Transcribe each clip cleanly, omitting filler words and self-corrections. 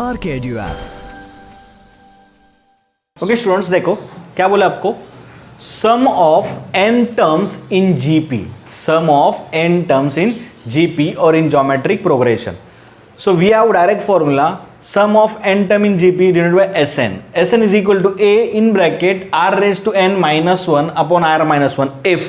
R K edu app. Okay students, देखो क्या बोला आपको, sum of n terms in GP, sum of n terms in GP और in geometric progression. So we have direct formula, sum of n term in GP divided by Sn. Sn is equal to a in bracket r raised to n minus 1 upon r minus 1 if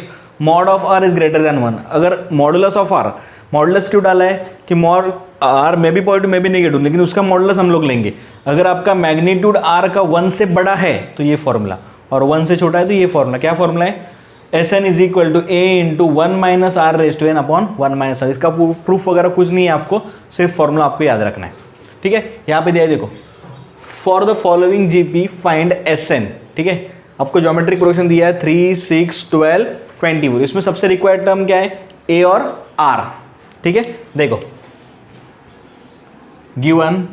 mod of r is greater than 1. अगर modulus of r, modulus क्यों डाला है कि mod r में भी positive में भी negative, लेकिन उसका मॉडुलस हम लोग लेंगे. अगर आपका मैग्नीट्यूड r का 1 से बड़ा है तो ये फॉर्मूला, और 1 से छोटा है तो ये फॉर्मूला. क्या फॉर्मूला है? Sn is equal to a into 1 minus r raise to n upon 1 minus r. इसका प्रूफ वगैरह कुछ नहीं है, आपको सिर्फ फॉर्मूला आपको याद रखना है. ठीक है, यहाँ पे दिया है देखो, for the following GP find Sn. ठीक है, आपको ज्योमेट्रिक प्रोग्रेशन दिया है 3, 6, 12, 24. इसमें सबसे रिक्वायर्ड टर्म क्या है? ए और आर. ठीक है, देखो given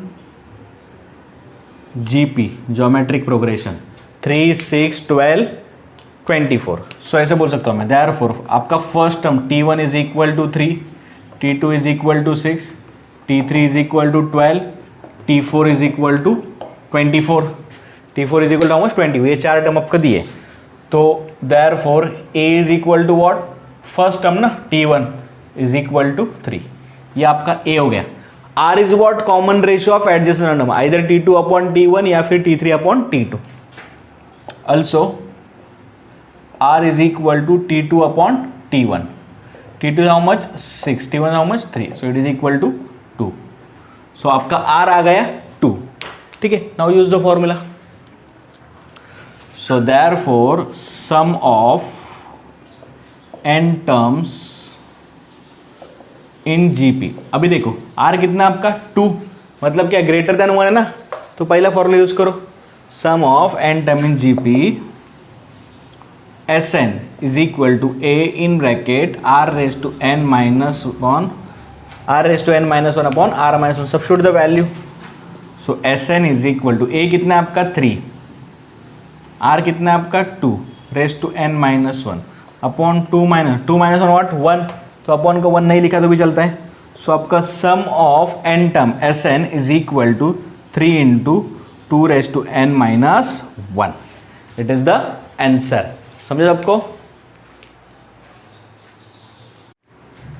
GP geometric progression 3, 6, 12, 24. So ऐसे बोल सकता हूँ मैं, देयरफॉर आपका first term T1 is equal to 3, T2 is equal to 6, T3 is equal to 12, T4 is equal to 24. T4 is equal to how much? 20. ये चार टर्म आपको दिए, तो therefore A is equal to what? First term ना, T1 is equal to 3. ये आपका A हो गया. R is what? Common ratio of adjacent term, either T2 upon T1 या फिर T3 upon T2. Also R is equal to T2 upon T1. T2 is how much? 6. T1 how much? 3. So it is equal to 2. So आपका R आ गया 2. ठीक है, now use the formula. So therefore sum of n terms in GP. अभी देखो R कितना आपका 2, मतलब क्या ग्रेटर देन 1 है ना, तो पहला फॉर्मूला यूज करो. Sum of n term in GP Sn is equal to a in bracket r raised to n minus 1 r raised to n minus 1 upon r minus 1. Substitute the value. So Sn is equal to a कितना है आपका 3, r कितना है आपका 2 raised to n minus 1 upon 2 minus 1 what? 1. तो upon को 1 नहीं लिखा तो भी चलता है. सो आपका sum of n term Sn is equal to 3 into 2 raised to n minus 1. It is the answer. समझे आपको?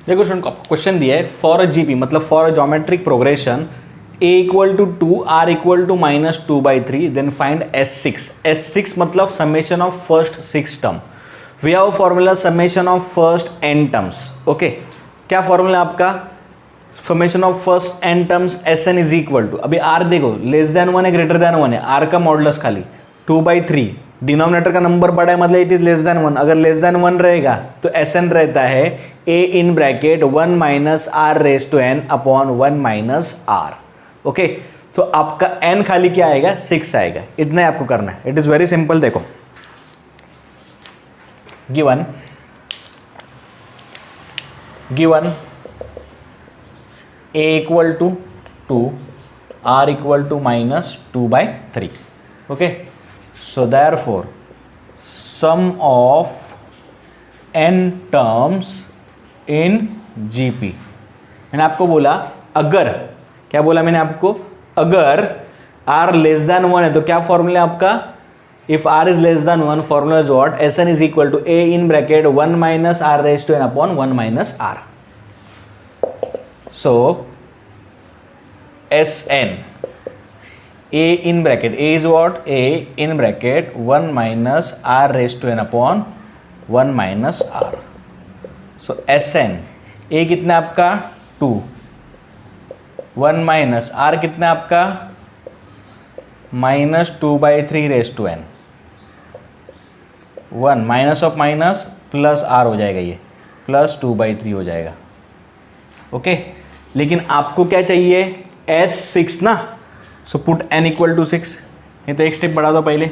देखो क्वेश्चन दिया है फॉर अ जीपी, मतलब for a geometric progression a equal to 2, r equal to minus 2/3, then find S6. S6 मतलब summation of first 6 term. We have formula summation of first n terms. Okay, क्या formula आपका? Summation of first n terms Sn is equal to, अभी r देखो less than 1 है greater than 1 है, r का modulus खाली 2/3, denominator का number बड़ा है मतलब इट इज लेस देन 1. अगर लेस देन 1 रहेगा तो Sn रहता है a in bracket 1 minus r raise to n upon 1 minus r. Okay, तो आपका n खाली क्या आएगा? 6 आएगा. इतना ही आपको करना है. It is very simple. देखो given a equal to 2, r equal to minus 2/3. Okay, so therefore sum of n terms in GP. मैंने आपको बोला अगर, क्या बोला मैंने आपको? अगर r लेस देन 1 है तो क्या फॉर्मूला है आपका? If r is less than 1, formula is what? Sn is equal to a in bracket 1 minus r raise to n upon 1 minus r. So Sn a in bracket, a is what? a in bracket 1 minus r raised to n upon 1 minus r. So Sn a कितना आपका 2, 1 minus r कितना आपका minus 2/3 raised to n, 1 minus of minus plus r हो जाएगा, ये plus 2/3 हो जाएगा. Okay, लेकिन आपको क्या चाहिए? S6 ना, so put n equal to 6. ये तो एक स्टेप बढ़ा दो पहले.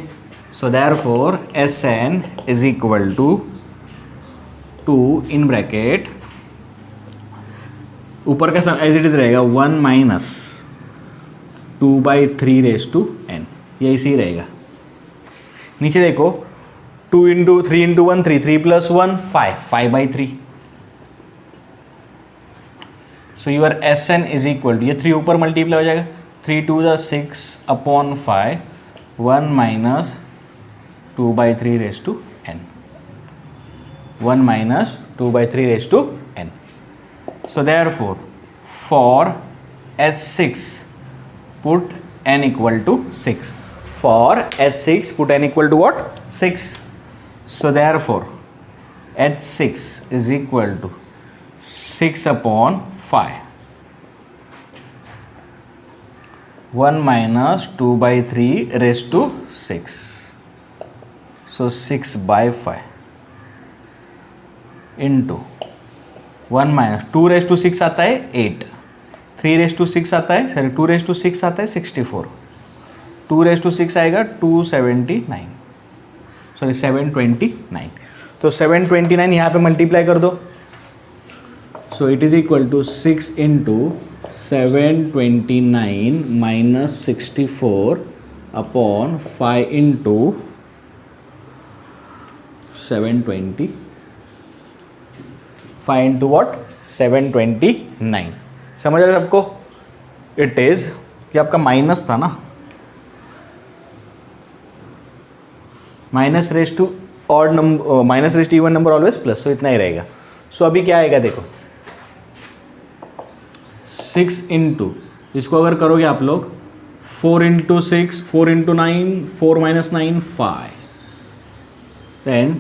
So therefore Sn is equal to 2 in bracket, ऊपर का सम एज इट इज रहेगा 1 माइनस 2/3 रेज टू n, ये इसी रहेगा. नीचे देखो 2 into 3 into 1 3, 3 plus 1 5, 5/3. So your Sn is equal to, ये 3 ऊपर मल्टीप्लाई हो जाएगा, 3 2 ज़ा 6 upon 5, 1 minus 2/3 raise to n, 1 minus 2/3 raise to n. So therefore for H6 put n equal to 6. For H6 put n equal to what? 6. So therefore H6 is equal to 6 upon 5. 1 minus 2/3 raised to 6. So 6/5 into 1 minus 2 raise to 6 आता है 8, 3 raise to 6 आता है, sorry 2 raise to 6 आता है 64, 2 raise to 6 आएगा 279, sorry 729. तो 729 यहाँ पे मल्टीप्लाई कर दो. So it is equal to 6 into 729 minus 64 upon 5 into 720, 5 into what 729. समझ रहे सबको? इट इज कि आपका माइनस था ना, minus raise to odd number, minus raise to even number always plus, so इतना ही रहेगा. सो अभी क्या आएगा देखो, 6 इंटू, इसको अगर करोगे आप लोग 4 into 6, 4 into 9, 4 minus 9 5, then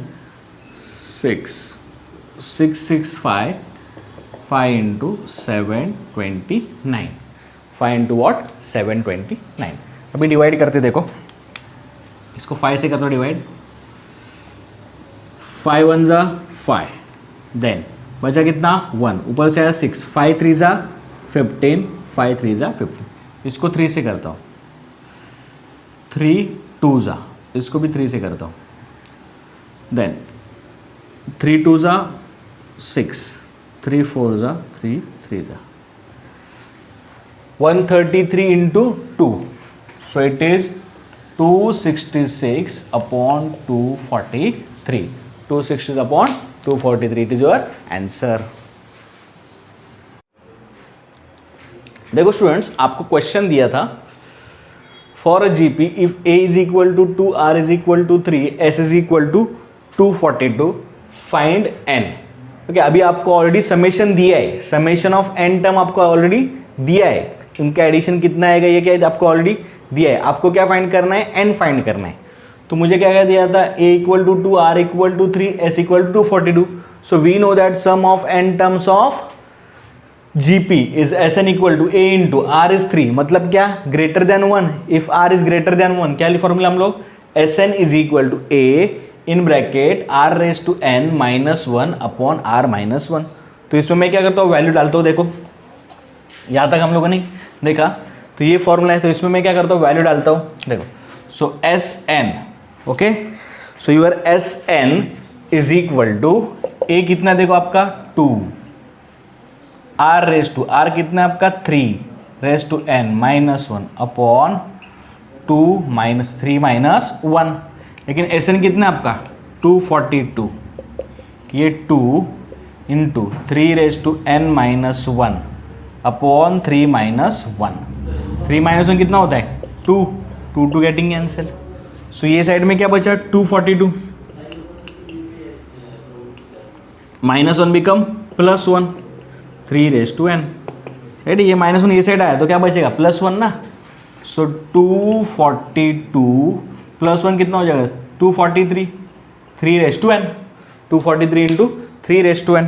665, 5 into 729, 5 into what 729. अभी डिवाइड करते देखो, इसको 5 से कर दो डिवाइड, 5 1 ज़ा 5, देन बचा कितना 1, ऊपर से आया 6, 5 3 ज़ा 15, 5 3 ज़ा 15. इसको 3 से करता हूँ, 3 2 ज़ा, इसको भी 3 से करता हूँ, देन 3 2 ज़ा 6, 3 4 ज़ा 3 3 ज़ा 133 into 2, so it is 266 upon 243, 260 upon 243, it is your answer. देखो स्टूडेंट्स, आपको क्वेश्चन दिया था for a GP if a is equal to 2, r is equal to 3, s is equal to 242, find n. Okay, अभी आपको already summation दिया है, summation of n term आपको already दिया है, उनका एडिशन कितना आएगा ये क्या है आपको ऑलरेडी दिया है. आपको क्या फाइंड करना है? n फाइंड करना है. तो मुझे क्या दिया था? a equal to 2, r equal to 3, s equal to 242. So we know that sum of n terms of GP is Sn equal to a into r is 3, मतलब क्या? Greater than 1. If r is greater than 1, क्या formula हम लोग? Sn is equal to a in bracket r raise to n minus 1 upon r minus 1. तो इसमें मैं क्या करता हूँ? वैल्यू डालता हूँ. देखो यहाँ तक हम लोगों ने देखा, तो ये फॉर्मूला है, तो इसमें मैं क्या करता हूँ? वैल्यू डालता हूँ. देखो, so Sn, okay, so your Sn is equal to a कितना देखो आपका 2, r रेज टू r कितना आपका 3 raise to n minus 1 upon 2 minus 3 minus 1. लेकिन Sn कितना आपका 242, ये 2 into 3 raise to n minus 1 upon 3 minus 1. 3 minus 1 कितना होता है? 2, 2 टू गेटिंग कैंसिल. सो ये साइड में क्या बचा? 242 minus 1 become plus 1, 3 raise to n. Right, ये माइनस 1 ये साइड आया तो क्या बचेगा? प्लस 1 ना. सो 242 प्लस 1 कितना हो जाएगा? 243, 3 raise to n, 243 into 3 raise to n.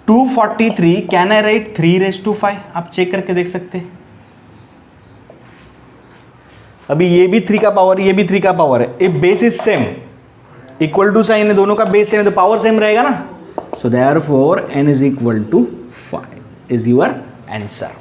243 can I write 3 raise to 5? आप चेक करके देख सकते हैं. अभी ये भी 3 का पावर, ये भी 3 का पावर है. If base is same, equal to sign है, दोनों का बेस सेम है तो पावर सेम रहेगा ना. So therefore n is equal to 5 is your answer.